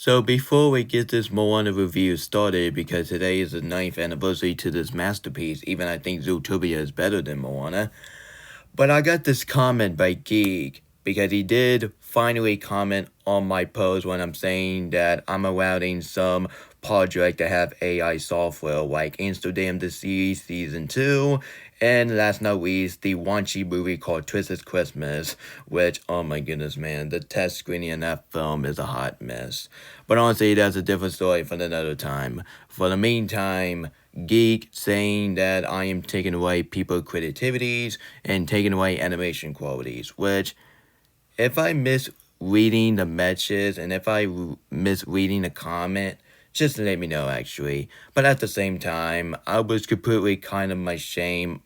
So before we get this Moana review started, because today is the ninth anniversary to this masterpiece, even I think Zootopia is better than Moana. But I got this comment by Geek, because he did finally comment on my post when I'm saying that I'm allowing some project to have AI software like Amsterdam Disease Season 2, and last not least, the Wanchi movie called Twisted Christmas, which, oh my goodness, man, the test screening in that film is a hot mess. But honestly, that's a different story for another time. For the meantime, Geek saying that I am taking away people's creativities and taking away animation qualities, which, if I miss reading the messages and if I miss reading the comment, just let me know actually. But at the same time, I was completely kind of shaming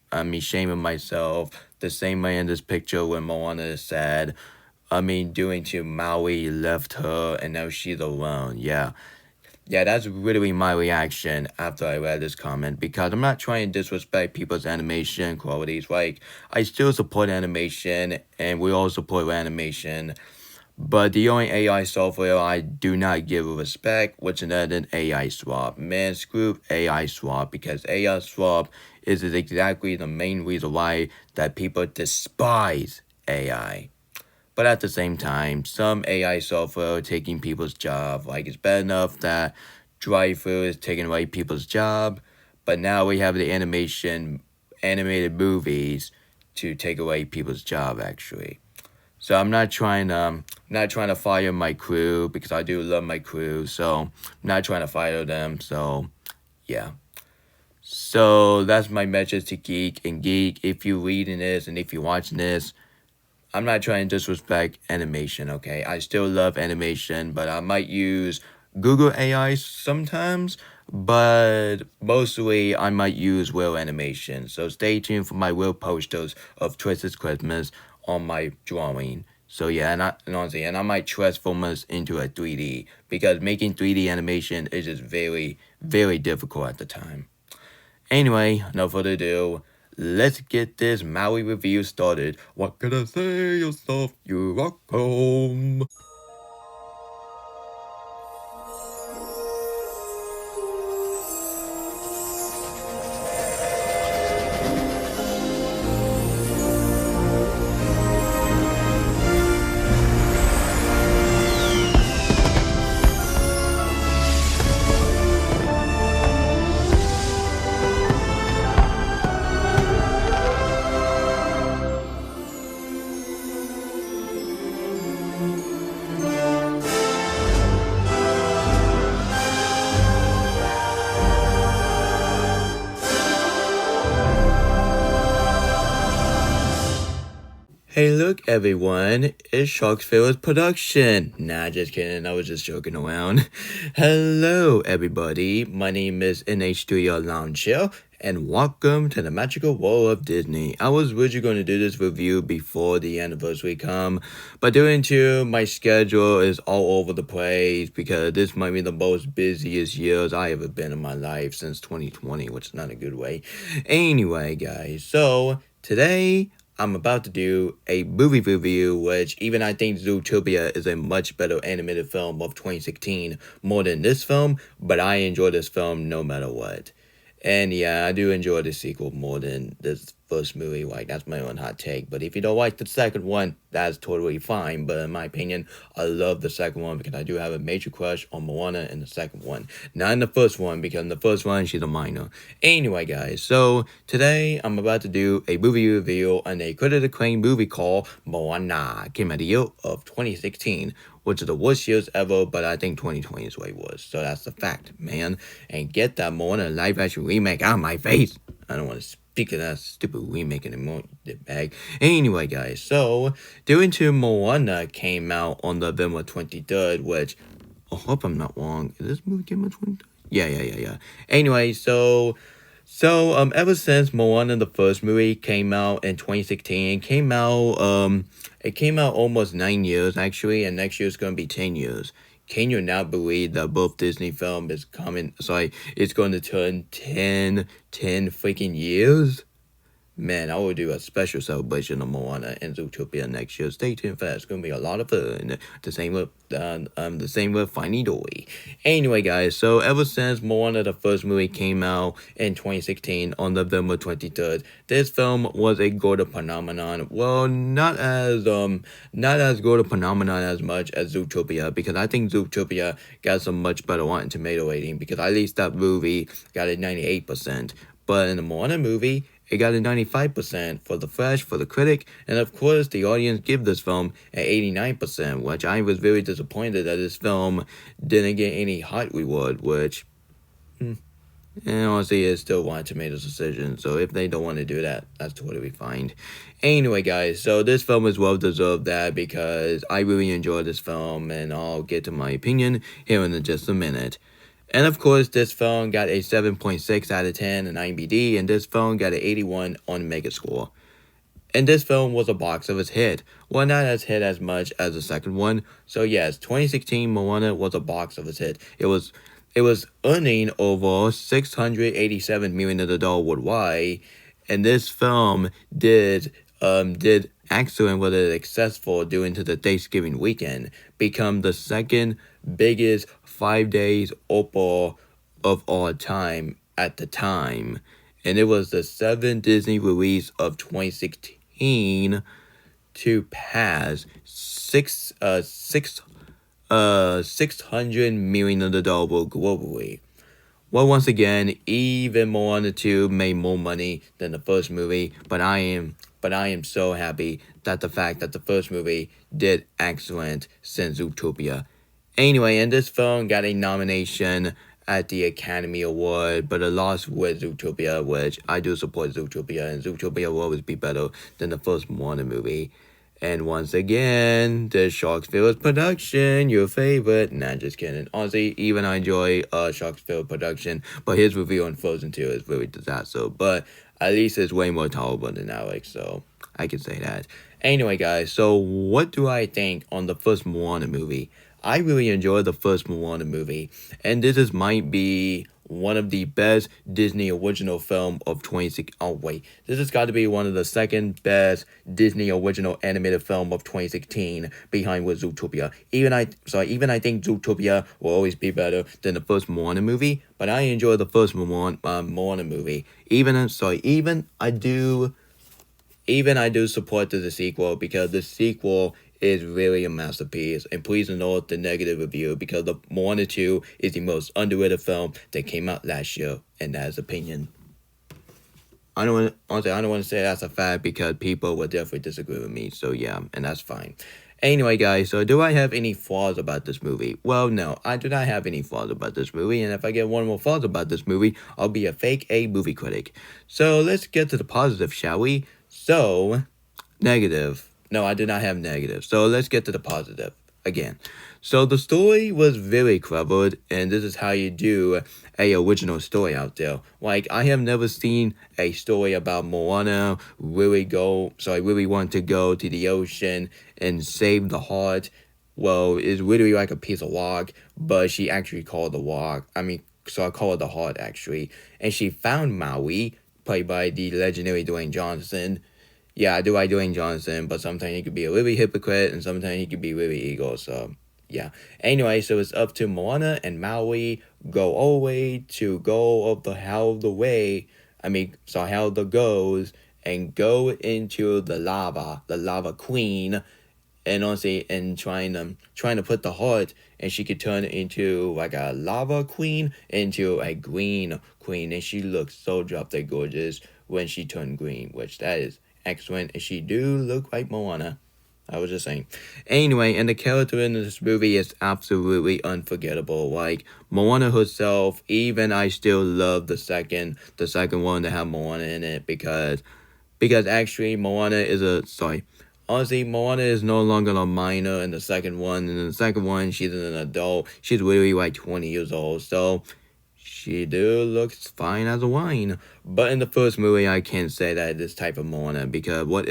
myself the same way in this picture when Moana said, doing to Maui left her and now she's alone. Yeah, that's really my reaction after I read this comment because I'm not trying to disrespect people's animation qualities. Like, I still support animation and we all support animation, but the only AI software I do not give respect, which is an AI swap. Man, screw AI swap because AI swap is exactly the main reason why that people despise AI. But at the same time, some AI software are taking people's job. Like, it's bad enough that drive-through is taking away people's job, but now we have the animated movies to take away people's job actually. So I'm not trying to fire my crew because I do love my crew. So I'm not trying to fire them. So yeah. So that's my message to Geek and Geek. If you're reading this and if you're watching this, I'm not trying to disrespect animation, okay? I still love animation, but I might use Google AI sometimes, but mostly I might use real animation. So stay tuned for my real posters of Twisted Christmas on my drawing. So yeah, and I might transform this into a 3D because making 3D animation is just very, very difficult at the time. Anyway, no further ado, let's get this Maui review started. What can I say yourself? You're welcome. Hey, look, everyone, it's Sharksville's production. Nah, just kidding, I was just joking around. Hello, everybody, my name is NH3R Lounge Here, and welcome to the magical world of Disney. I was originally going to do this review before the anniversary come, but due to my schedule is all over the place because this might be the most busiest years I ever been in my life since 2020, which is not a good way. Anyway, guys, so today I'm about to do a movie review, which even I think Zootopia is a much better animated film of 2016 more than this film, but I enjoy this film no matter what. And yeah, I do enjoy the sequel more than this first movie. Like, that's my own hot take. But if you don't like the second one, that's totally fine. But in my opinion, I love the second one because I do have a major crush on Moana in the second one. Not in the first one, because in the first one, she's a minor. Anyway, guys, so today I'm about to do a movie review on a critically acclaimed movie called Moana. Came out the year of 2016, which is the worst years ever, but I think 2020 is way worse. So that's the fact, man. And get that Moana live action remake out of my face. I don't want to speak of that stupid remake anymore, you bag. Anyway, guys, so due to Moana came out on November 23rd, which I hope I'm not wrong. Is this movie came out 23rd? Yeah. Anyway, ever since Moana the first movie came out in 2016, it came out almost 9 years actually, and next year is gonna be 10 years. Can you not believe that both Disney film is coming? Sorry, it's going to turn 10 freaking years. Man, I will do a special celebration of Moana and Zootopia next year. Stay tuned for that. It's gonna be a lot of fun. The same with Finding Dory. Anyway, guys, so ever since Moana the first movie came out in 2016 on November 23rd, this film was a golden phenomenon. Well, not as golden phenomenon as much as Zootopia, because I think Zootopia got some much better Rotten Tomato rating, because at least that movie got a 98%. But in the Moana movie, it got a 95% for the fresh, for the critic, and of course the audience give this film an 89%, which I was very disappointed that this film didn't get any hot reward, which, and honestly, it's still Rotten Tomatoes' decision, so if they don't want to do that, that's totally fine. Anyway, guys, so this film is well deserved that, because I really enjoyed this film, and I'll get to my opinion here in just a minute. And of course, this film got a 7.6 out of 10 on IMDb, and this film got an 81 on Megascore. And this film was a box office hit. Well, not as hit as much as the second one. So yes, 2016 Moana was a box office hit. It was earning over $687 million worldwide, and this film did excellent with it successful due into the Thanksgiving weekend, become the second biggest 5 days opener of all time at the time, and it was the 7th Disney release of 2016 to pass $600 million globally. Well, once again, even Moana 2 made more money than the first movie, but I am so happy that the fact that the first movie did excellent since Zootopia. Anyway, and this film got a nomination at the Academy Award, but it lost with Zootopia, which I do support Zootopia, and Zootopia will always be better than the first Moana movie. And once again, the Sharksville production, your favorite. Nah, just kidding. Honestly, even I enjoy Sharksville production, but his review on Frozen 2 is really disaster. But at least it's way more tolerable than Alex, so I can say that. Anyway, guys, so what do I think on the first Moana movie? I really enjoyed the first Moana movie, and might be one of the best Disney original film of 26. Oh wait, this has got to be one of the second best Disney original animated film of 2016, behind with Zootopia. Even I think Zootopia will always be better than the first Moana movie, but I enjoy the first Moana movie. Even I do support the sequel, because the sequel is really a masterpiece, and please ignore the negative review, because the Moana 2 is the most underrated film that came out last year, and that is opinion. I don't want to say that's a fact, because people will definitely disagree with me, so yeah, and that's fine. Anyway, guys, so do I have any flaws about this movie? Well, no, I do not have any flaws about this movie, and if I get one more flaws about this movie, I'll be a fake A movie critic. So let's get to the positive, shall we? So, negative. No, I did not have negative. So let's get to the positive again. So the story was very clever, and this is how you do a original story out there. Like, I have never seen a story about Moana really want to go to the ocean and save the heart. Well, it's literally like a piece of rock, but she actually called the rock. So I call it the heart, actually. And she found Maui, played by the legendary Dwayne Johnson. Yeah, I do like Dwayne Johnson, but sometimes he could be a really hypocrite, and sometimes he could be really ego, so yeah. Anyway, so it's up to Moana and Maui go all the way to go of the hell the way, how the goes, and go into the lava queen, and honestly, and trying to put the heart, and she could turn into like a lava queen into a green queen, and she looks so drop dead gorgeous when she turned green, which that is excellent, and she do look like Moana. I was just saying. Anyway, and the character in this movie is absolutely unforgettable. Like, Moana herself, even I still love the second one to have Moana in it, because actually Moana is no longer a minor in the second one. In the second one, she's an adult. She's really like 20 years old, so she do looks fine as a wine. But in the first movie, I can't say that this type of Moana, because what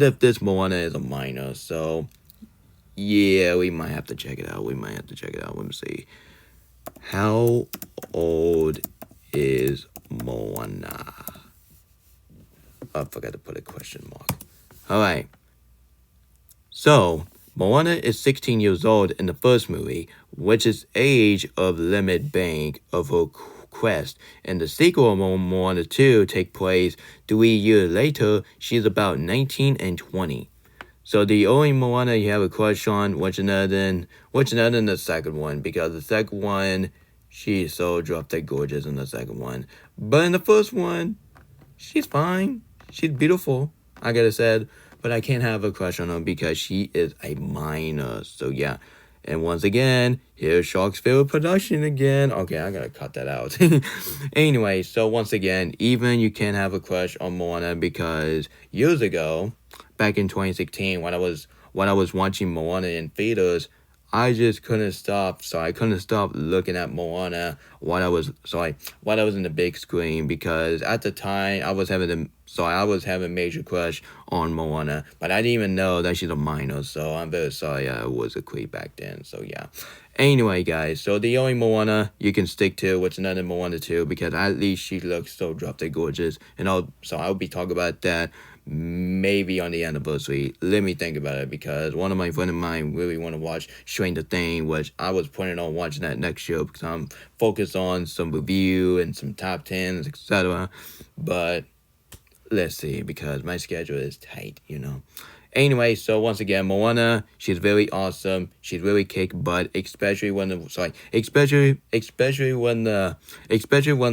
if this Moana is a minor? So yeah, we might have to check it out. Let me see. How old is Moana? I forgot to put a question mark. Alright. So, Moana is 16 years old in the first movie, which is age of limit bank of her quest. In the sequel, Moana 2 take place 3 years later. She's about 19 and 20. So the only Moana you have a crush on, which another than the second one, because the second one, she's so drop dead gorgeous in the second one. But in the first one, she's fine. She's beautiful, I gotta say. But I can't have a crush on her because she is a minor. So yeah. And once again, here's Sharksville production again. Okay, I gotta cut that out. Anyway, so once again, even you can't have a crush on Moana because years ago, back in 2016, when I was watching Moana in theaters, I just couldn't stop. So I couldn't stop looking at Moana while I was in the big screen, because at the time I was having a major crush on Moana, but I didn't even know that she's a minor. So I'm very sorry I was a creep back then. So yeah. Anyway, guys, so the only Moana you can stick to was another Moana 2, because at least she looks so drop dead gorgeous, and I'll be talking about that maybe on the anniversary. Let me think about it, because one of my friends of mine really want to watch Stranger Things, which I was planning on watching that next year because I'm focused on some review and some top 10s, etc. But let's see, because my schedule is tight, Anyway, so once again, Moana, she's very awesome. She's really kick butt, especially when the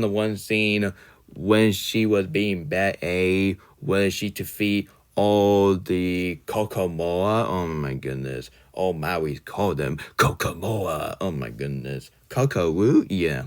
one scene when she was being bad A, when she defeat all the Kokomoa. Oh my goodness. Oh, Maui called them Kokomoa. Oh my goodness. Kokowoo? Yeah.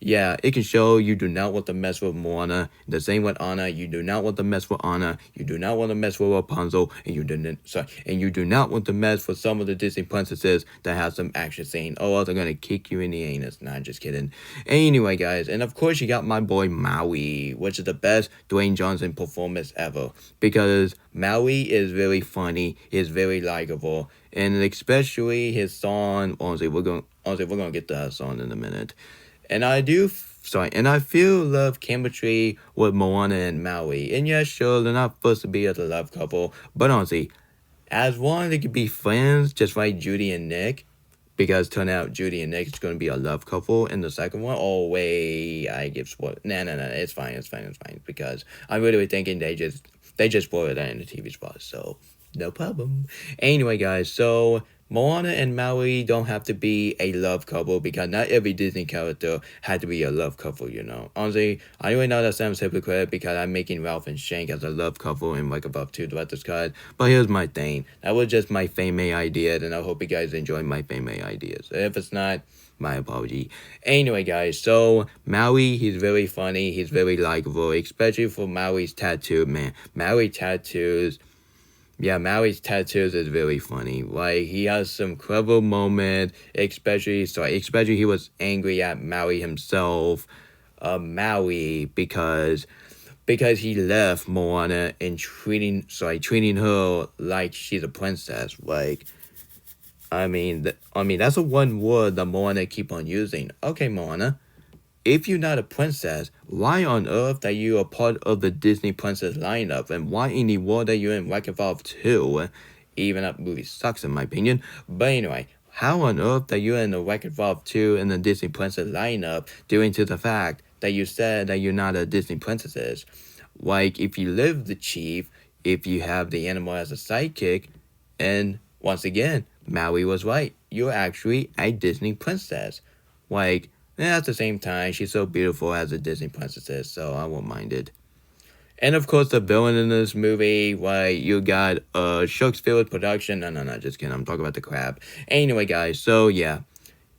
Yeah, it can show you do not want to mess with Moana. The same with Anna. You do not want to mess with Anna. You do not want to mess with Rapunzel. And you do not want to mess with some of the Disney princesses that have some action scene. Oh, else they're gonna kick you in the anus. Nah, just kidding. Anyway, guys, and of course you got my boy Maui, which is the best Dwayne Johnson performance ever. Because Maui is very funny. He's very likable. And especially his song. Honestly, we're gonna get to that song in a minute. And I feel love chemistry with Moana and Maui. And yeah, sure, they're not supposed to be as a love couple, but honestly, as long as they could be friends, just like Judy and Nick, because turn out Judy and Nick is going to be a love couple in the second one. Oh, wait, I give spoilers. No, it's fine, because I'm really thinking they just spoiled that in the TV spot, so no problem. Anyway, guys, so Moana and Maui don't have to be a love couple, because not every Disney character had to be a love couple, Honestly, I really know that sounds hypocrite because I'm making Ralph and Shank as a love couple in like Above 2 Director's Cut. But here's my thing. That was just my Fame idea, and I hope you guys enjoy my Fame ideas. If it's not, my apology. Anyway, guys, so Maui, he's very funny. He's very likable, especially for Maui's tattoo, man. Maui's tattoos is very funny. Like, he has some clever moment, especially he was angry at Maui himself, Maui, because he left Moana and treating her like she's a princess. Like, I mean that's a one word that Moana keep on using. Okay, Moana, if you're not a princess, why on earth that you are part of the Disney princess lineup? And why in the world that you're in Wreck-It Ralph 2? Even that movie sucks in my opinion. But anyway, how on earth that you're in the Wreck-It Ralph 2 in the Disney princess lineup due to the fact that you said that you're not a Disney princess? Like, if you live the chief, if you have the animal as a sidekick, and once again, Maui was right. You're actually a Disney princess. Like, and at the same time, she's so beautiful as a Disney princess, so I won't mind it. And of course, the villain in this movie, you got Sharksville production. No, just kidding. I'm talking about the crab. Anyway, guys, so yeah.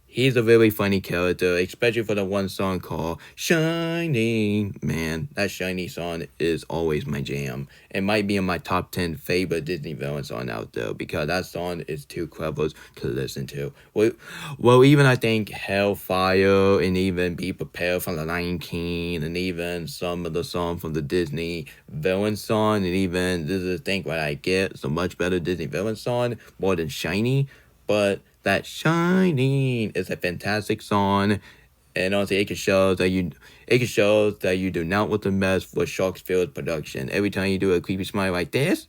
He's a really funny character, especially for the one song called Shining. Man, that Shiny song is always my jam. It might be in my top 10 favorite Disney villain song out there, because that song is too clever to listen to. Well, even I think Hellfire, and even Be Prepared from the Lion King, and even some of the songs from the Disney villain song, and even This Is the Thing What I Get, it's a much better Disney villain song, more than Shiny, but that Shining is a fantastic song. And honestly, it can show that you do not want to mess with Shark's Field production. Every time you do a creepy smile like this,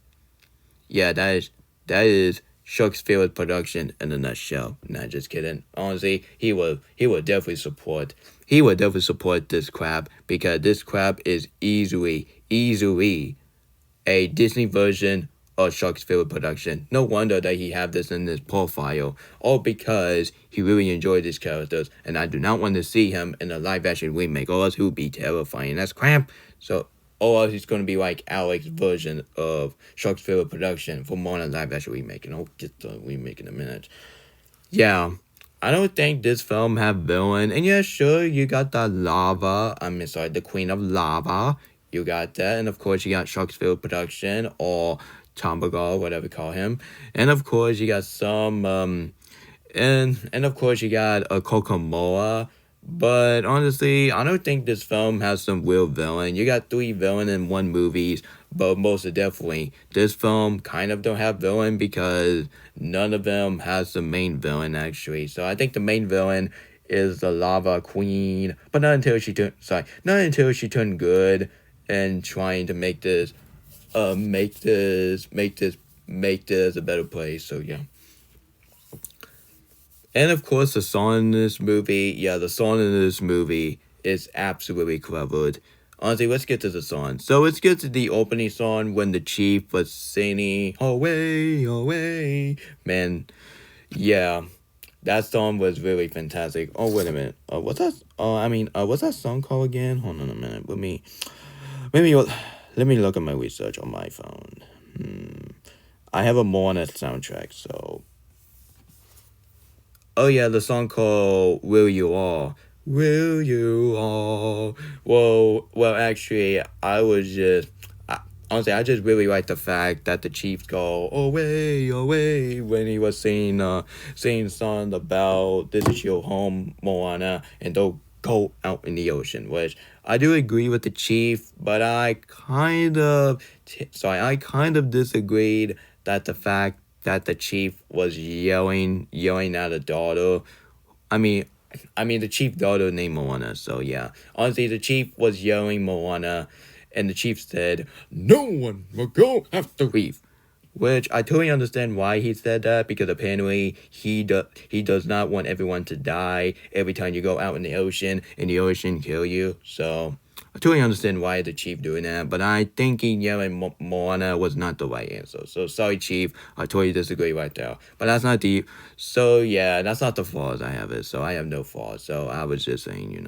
yeah, that is Shark's Field production in a nutshell. Not just kidding. Honestly, he would definitely support this crap because this crap is easily a Disney version of Shark's Field production. No wonder that he have this in his profile, all because he really enjoyed these characters, and I do not want to see him in a live action remake, or else he would be terrifying. That's crap. So, or else he's gonna be like Alex's version of Shark's Field production for Moana live action remake, and I'll get the remake in a minute. Yeah. I don't think this film have villain. And yeah, sure, you got the lava. The Queen of Lava. You got that. And of course, you got Sharksville Production or Tombagal, whatever you call him. And of course, you got some, and of course, you got a Kokomoa. But honestly, I don't think this film has some real villain. You got 3 villain in one movies, but most definitely, this film kind of don't have villain because none of them has the main villain actually. So I think the main villain is the Lava Queen, but not until she turned good and trying to make this a better place. So yeah. And of course, the song in this movie, is absolutely clever. Honestly, let's get to the song. So let's get to the opening song when the chief was singing, away, away. Man, yeah, that song was really fantastic. Oh, wait a minute. What's that song called again? Hold on a minute. Let me look at my research on my phone. I have a Moana soundtrack, so. Oh yeah, the song called "Will You All." Will you all? Well, actually, honestly, I just really like the fact that the Chiefs go away, away when he was saying song about this is your home, Moana, and don't go out in the ocean. Which I do agree with the Chief, but I kind of disagreed that the fact that the Chief was yelling at a daughter. I mean, the chief daughter named Moana, so yeah. Honestly, the chief was yelling Moana, and the chief said, "No one will go after Reef." Which I totally understand why he said that, because apparently he does not want everyone to die every time you go out in the ocean, and the ocean kill you, so. I totally understand why the chief doing that, but I think yelling Moana was not the right answer. So sorry, chief. I totally disagree right there. But that's not the. So yeah, that's not the flaws I have it. So I have no flaws. So I was just saying.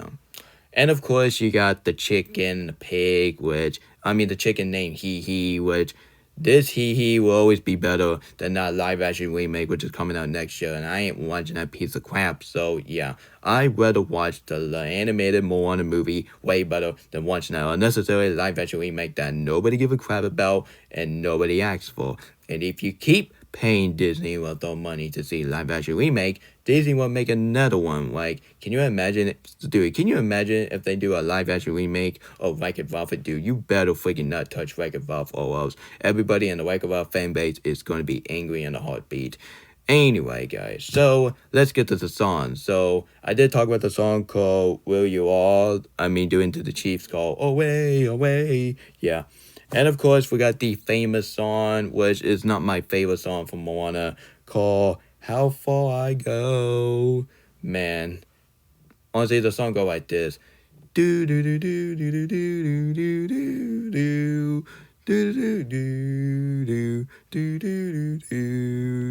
And of course, you got the chicken, the pig, the chicken named Hee, which this Hee will always be better than that live action remake, which is coming out next year, and I ain't watching that piece of crap. So yeah, I'd rather watch the animated Moana movie way better than watching that unnecessary live action remake that nobody give a crap about and nobody asks for. And if you keep paying Disney with their money to see live action remake, Disney will make another one. Like, can you imagine if they do a live action remake of Wreck-It Ralph? Dude, you better freaking not touch Wreck-It Ralph, or else everybody in the Wreck-It Ralph fan base is going to be angry in a heartbeat. Anyway, guys, so let's get to the song. So I did talk about the song called "Will You All?" Doing to the Chiefs called "Away, Away." Yeah. And of course, we got the famous song, which is not my favorite song from Moana, called "How Far I Go." Man, honestly, the song go like this: do do do do do do do do do do do do do do do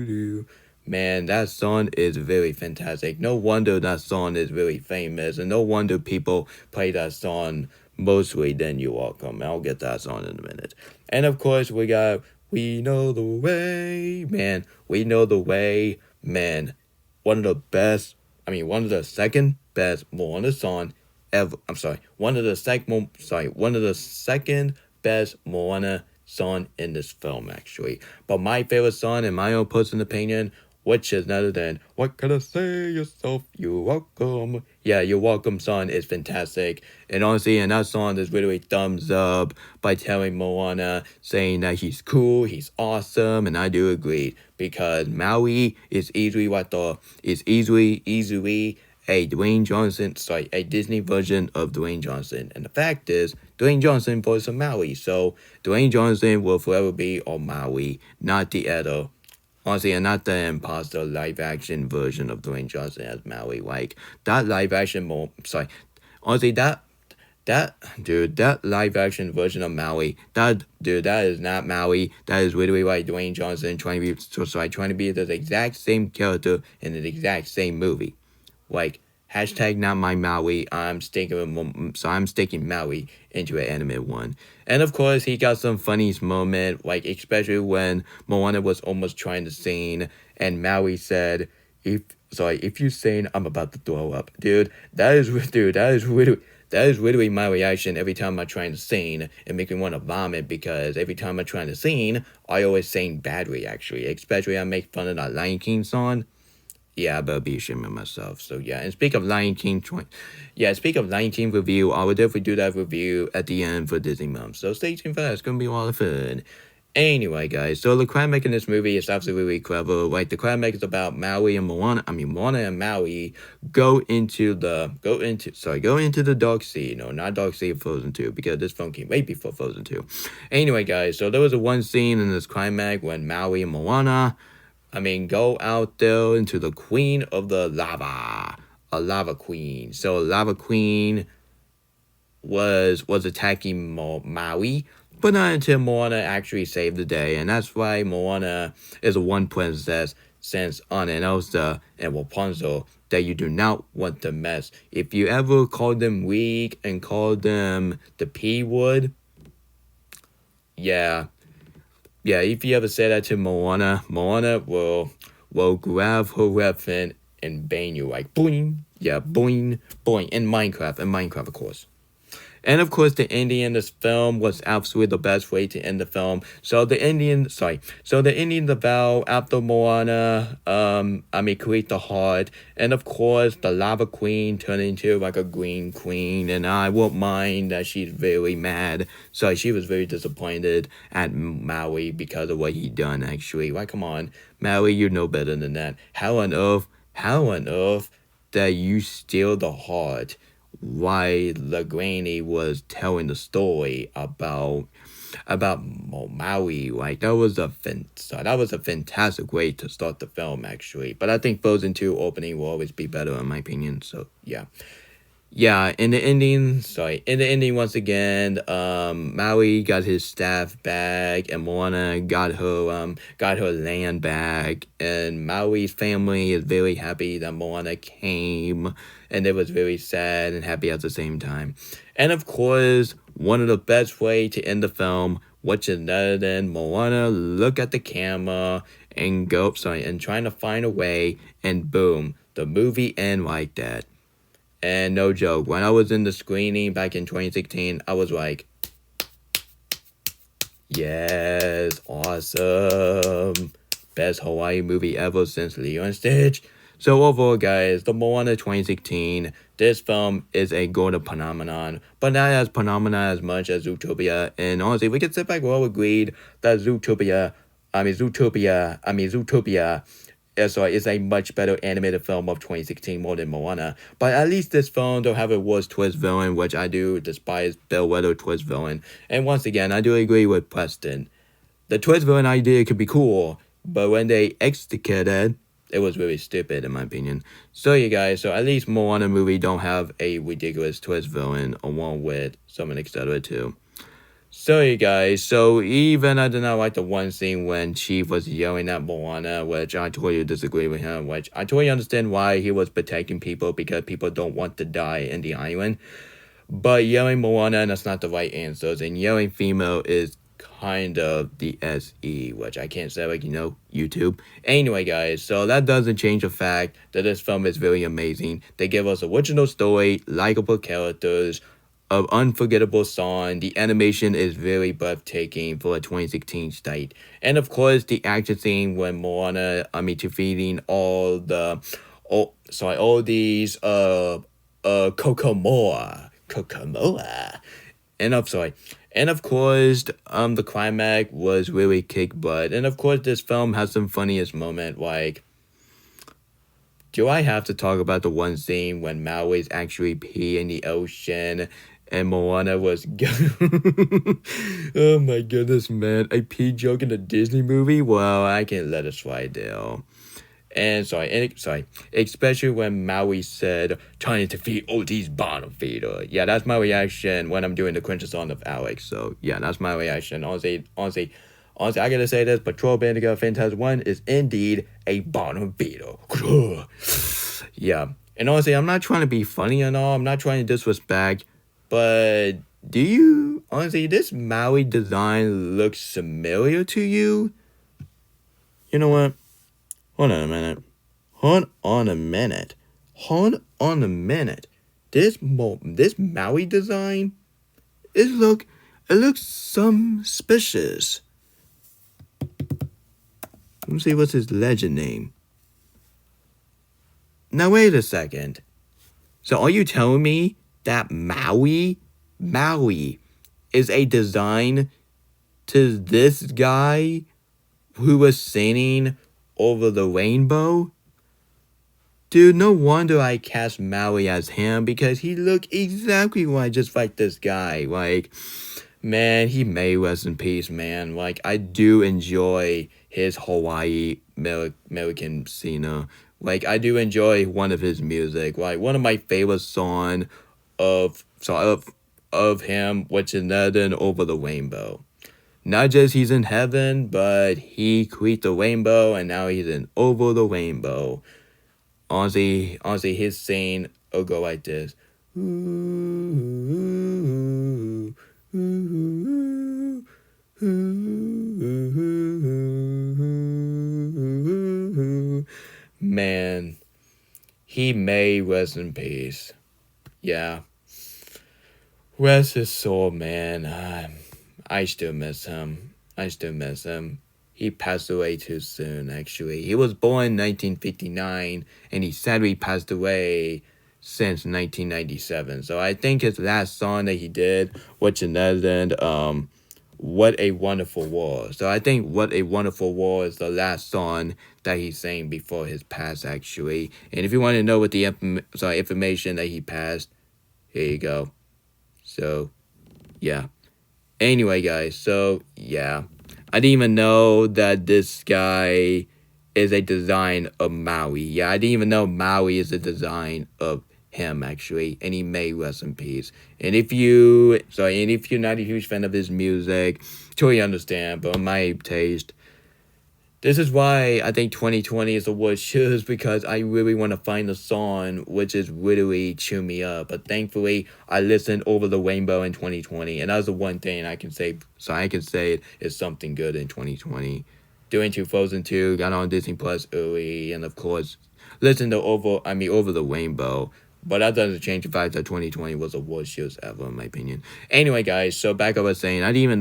do. Man, that song is very fantastic. No wonder that song is really famous, and no wonder people play that song mostly. Then You're Welcome. I'll get that song in a minute. And of course, we got We Know the Way. Man, We Know the Way. Man, one of the second best Moana song ever. One of the second best Moana song in this film, actually. But my favorite song, in my own personal opinion, which is none other than "What Can I Say Yourself, You're Welcome." Yeah, "You're Welcome" song is fantastic. And honestly, and that song is literally thumbs up by telling Moana, saying that he's cool, he's awesome, and I do agree. Because Maui is easily a Disney version of Dwayne Johnson. And the fact is, Dwayne Johnson voiced on Maui, so Dwayne Johnson will forever be on Maui, not the other. Honestly, and not the imposter live action version of Dwayne Johnson as Maui. Like that live action honestly, that live action version of Maui, that is not Maui. That is literally like Dwayne Johnson trying to be the exact same character in the exact same movie. Like hashtag not my Maui. I'm sticking Maui into an anime one. And of course, he got some funny moment, like especially when Moana was almost trying to sing, and Maui said, if you sing, I'm about to throw up." That is literally my reaction every time I'm trying to sing and make me want to vomit, because every time I'm trying to sing, I always sing badly, actually. Especially I make fun of that Lion King song. Yeah, I better be ashamed of myself. So yeah, and speak of Lion King review, I will definitely do that review at the end for Disney Month. So stay tuned for that. It's gonna be a lot of fun. Anyway, guys, so the climax in this movie is absolutely clever. Like the climax is about Maui and Moana. Moana and Maui go into the dark sea. No, not dark sea of Frozen 2, because this film came way before Frozen 2. Anyway, guys, so there was one scene in this climax when Maui and Moana go out there into the queen of the lava. A lava queen. So a lava queen was attacking Maui, but not until Moana actually saved the day. And that's why Moana is a one princess, since Anna and Elsa and Rapunzel that you do not want to mess. If you ever call them weak and call them the P word, yeah, if you ever say that to Moana will grab her weapon and bang you like boing. Yeah, boing, boing. In Minecraft, of course. And of course, the ending in this film was absolutely the best way to end the film. So the ending, the vow after Moana, create the heart, and of course, the lava queen turned into like a green queen, and I won't mind that she's very mad. So she was very disappointed at Maui because of what he done. Actually, like, come on, Maui, you know better than that. How on earth that you steal the heart while the granny was telling the story about Maui? Like that was a fantastic way to start the film, actually. But I think Frozen 2 opening will always be better in my opinion. So yeah. In the ending, once again, Maui got his staff back, and Moana got her land back, and Maui's family is very happy that Moana came, and it was very sad and happy at the same time. And of course, one of the best way to end the film, which is other than Moana look at the camera and trying to find a way, and boom, the movie end like that. And no joke, when I was in the screening back in 2016, I was like, yes, awesome. Best Hawaii movie ever since Lilo and Stitch. So overall, guys, the Moana 2016, this film is a golden phenomenon, but not as phenomenon as much as Zootopia. And honestly, we can sit back well agreed that Zootopia is a much better animated film of 2016 more than Moana. But at least this film don't have a worse twist villain, which I do despise bellwether twist villain. And once again, I do agree with Preston. The twist villain idea could be cool, but when they executed, it was really stupid in my opinion. So you guys, at least Moana movie don't have a ridiculous twist villain along with some etc. too. So you guys, even I did not like the one scene when Chief was yelling at Moana, which I totally disagree with him, which I totally understand why he was protecting people, because people don't want to die in the island. But yelling Moana, that's not the right answer, and yelling female is kind of the SE, which I can't say, YouTube. Anyway, guys, so that doesn't change the fact that this film is really amazing. They give us original story, likable characters, of unforgettable song. The animation is very breathtaking for a 2016 state. And of course, the action scene when Moana, defeating all these, Kokomoa. And of course, the climax was really kick butt. And of course, this film has some funniest moment, like, do I have to talk about the one scene when Maui's actually pee in the ocean and Moana was oh my goodness, man. A pee joke in a Disney movie? Well, I can let it slide there. And especially when Maui said, trying to feed all these bottom feeder. Yeah, that's my reaction when I'm doing the quintessence of Alex. So, yeah, that's my reaction. Honestly, I gotta say this, Patrol Bandicoot Phantasm 1 is indeed a bottom feeder. Yeah. And honestly, I'm not trying to be funny and all. I'm not trying to disrespect. But do you, honestly, this Maui design looks familiar to you? You know what? Hold on a minute. This Maui design, it looks some suspicious. Let me see what's his legend name. Now wait a second. So are you telling me that Maui is a design to this guy who was singing over the rainbow? Dude, no wonder I cast Maui as him, because he looked exactly just like this guy. Like, man, he may rest in peace, man. Like, I do enjoy his Hawaii American scene. Like, I do enjoy one of his music. Like, one of my favorite songs of him, which is Nothing Over the Rainbow. Not just he's in heaven, but he created the rainbow, and now he's in over the rainbow. Honestly, his scene will go like this. Man, he may rest in peace. Yeah. Rest his soul, man. I still miss him. He passed away too soon, actually. He was born in 1959, and he sadly passed away since 1997. So I think his last song that he did, which in Netherlands, What a Wonderful War. So I think What a Wonderful War is the last song that he sang before his pass, actually. And if you want to know what the information that he passed, here you go. So, yeah. Anyway, guys, so, yeah. I didn't even know that this guy is a design of Maui. Yeah, I didn't even know Maui is a design of him, actually. And he may rest in peace. And if you're not a huge fan of his music, totally understand, but my taste, this is why I think 2020 is the worst shoes, because I really want to find a song which is really chew me up. But thankfully, I listened over the rainbow in 2020, and that was the one thing I can say. So I can say it is something good in 2020. Doing 2002, got on Disney Plus early, and of course, listen to Over the Rainbow. But that doesn't change the fact that 2020 was the worst shows ever, in my opinion. Anyway, guys, so back up I was saying, I didn't even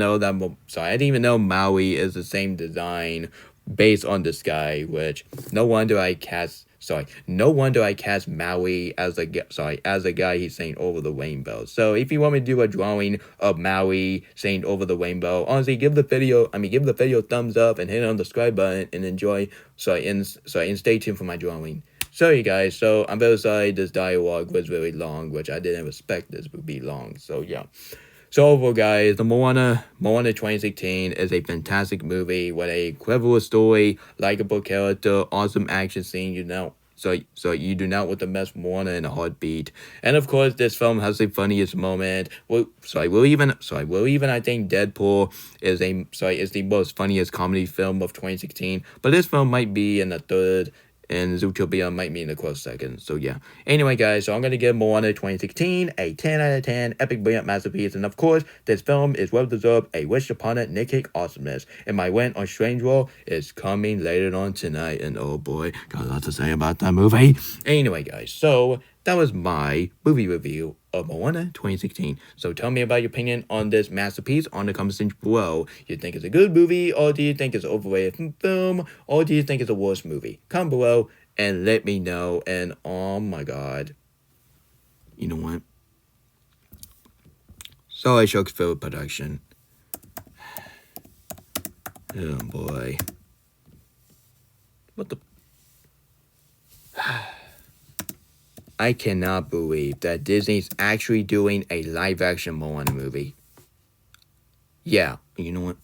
know Maui is the same design based on this guy, which no wonder I cast Maui as a guy he's saying over the rainbow. So if you want me to do a drawing of Maui saying over the rainbow, honestly, give the video a thumbs up and hit on the subscribe button and enjoy. And stay tuned for my drawing. Sorry guys, so I'm very sorry this dialogue was really long, which I didn't expect this would be long. So yeah. So overall, guys, the Moana 2016 is a fantastic movie with a clever story, likable character, awesome action scene. So you do not want to mess Moana in a heartbeat. And of course, this film has the funniest moment. I think Deadpool is the most funniest comedy film of 2016. But this film might be in the third, and Zootopia might be in the close second. So yeah. Anyway, guys, so I'm gonna give Moana 2016 a 10 out of 10, epic, brilliant masterpiece. And of course, this film is well deserved a wish upon it Nick Cake awesomeness. And my win on Strange World is coming later on tonight. And oh boy, got a lot to say about that movie. Anyway, guys, so that was my movie review of Moana 2016. So tell me about your opinion on this masterpiece on the comment section below. You think it's a good movie, or do you think it's an overrated film, or do you think it's a worse movie? Comment below and let me know. And oh my god, you know what? Sorry, Shark's Film Production. Oh boy. What the... I cannot believe that Disney's actually doing a live-action Moana movie. Yeah, you know what?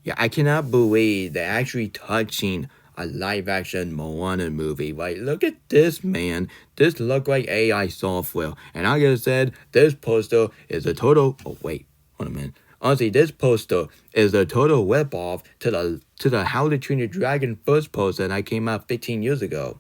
Yeah, I cannot believe they're actually touching a live-action Moana movie. Like, look at this, man. This look like AI software. And I gotta say, this poster is a total... Oh, wait. Hold a minute. Honestly, this poster is a total rip-off to the How to Train Your Dragon first poster that came out 15 years ago.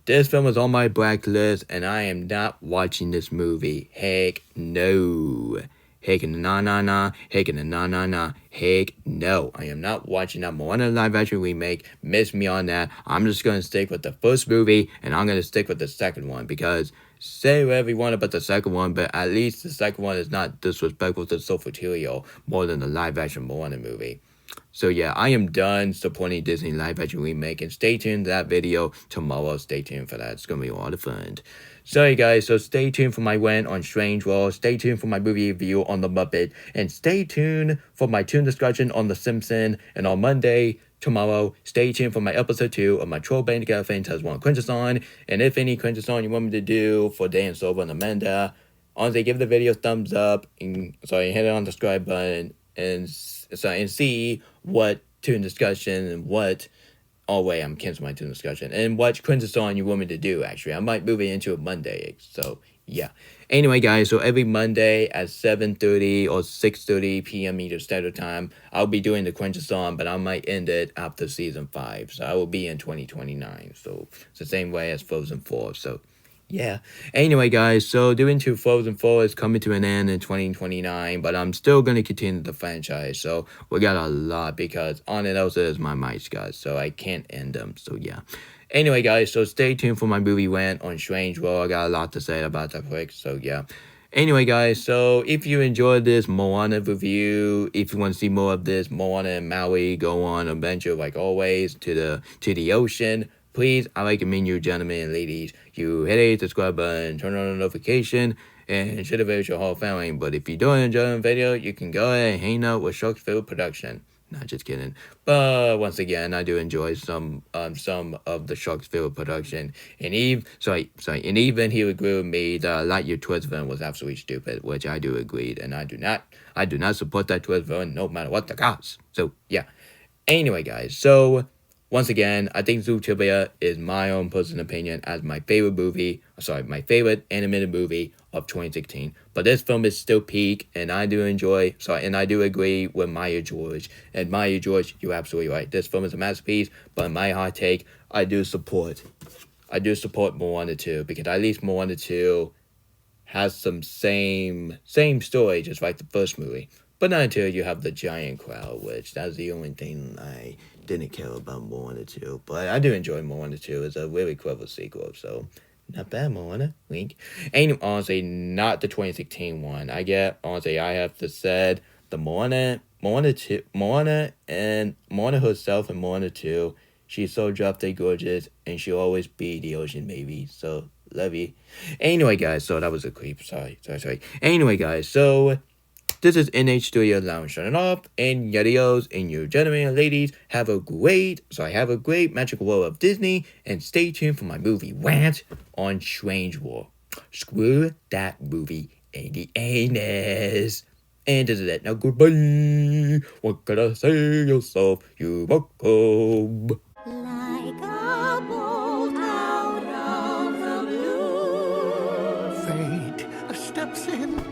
This film is on my blacklist, and I am not watching this movie. Heck no. Heck nah. Heck nah. Heck no. I am not watching that Moana live action remake. Miss me on that. I'm just going to stick with the first movie, and I'm going to stick with the second one, because say whatever you want about the second one, but at least the second one is not disrespectful to the source material more than the live action Moana movie. So yeah, I am done supporting Disney live action remake, and stay tuned to that video tomorrow. Stay tuned for that. It's gonna be a lot of fun. Sorry guys, so stay tuned for my rant on Strange World, stay tuned for my movie review on The Muppet, and stay tuned for my tune discussion on The Simpsons. And on Monday, tomorrow, stay tuned for my episode 2 of my Troll Band Together Fan Test 1 Quintesson. And if any Quintesson you want me to do for Dan Silva and Amanda, honestly, give the video a thumbs up, and hit it on the subscribe button, and see what tune discussion and what... Oh, wait, I'm canceling my tune discussion. And what Quintesson you want me to do, actually. I might move it into a Monday, so yeah. Anyway, guys, so every Monday at 7:30 or 6:30 p.m. Eastern Standard Time, I'll be doing the Quintesson, but I might end it after Season 5. So I will be in 2029. So it's the same way as Frozen 4, so... yeah. Anyway, guys, so doing two Frozen 4 is coming to an end in 2029, but I'm still going to continue the franchise, so we got a lot, because on it also is my mics, guys, so I can't end them, so yeah. Anyway, guys, so stay tuned for my movie rant on Strange World. I got a lot to say about that quick, so yeah. Anyway, guys, so if you enjoyed this Moana review, if you want to see more of this Moana and Maui go on adventure, like always, to the ocean, please, I recommend you, gentlemen and ladies, you hit a subscribe button, turn on the notification, and share the video with your whole family. But if you don't enjoy the video, you can go ahead and hang out with Sharksville Production. Not just kidding. But once again, I do enjoy some of the Sharksville production. And even he agreed with me that Lightyear twist villain was absolutely stupid, which I do agree, and I do not support that twist villain no matter what the cost. So yeah. Anyway, guys, so once again, I think Zootopia is my own personal opinion as my favorite favorite animated movie of 2016. But this film is still peak, and I do agree with Maya George. And Maya George, you're absolutely right. This film is a masterpiece, but in my hot take, I do support Moana 2, because at least Moana 2 has some same story, just like the first movie. But not until you have the giant crowd, which that's the only thing I didn't care about Moana 2. But I do enjoy Moana 2. It's a really clever sequel, so not bad, Moana. Wink. Ain't honestly not the 2016 one. I have to say the Moana herself and Moana 2. She's so drop dead gorgeous, and she'll always be the ocean baby. So love you. Anyway, guys, so that was a creep. Sorry. Anyway, guys, so this is NH Studio Lounge signing off, and yadios, and you gentlemen and ladies, have a great magical world of Disney, and stay tuned for my movie rant on Strange World. Screw that movie and the anus. And this is it. Now goodbye. What can I say yourself? You're welcome. Like a bolt out of the blue. Fate steps in.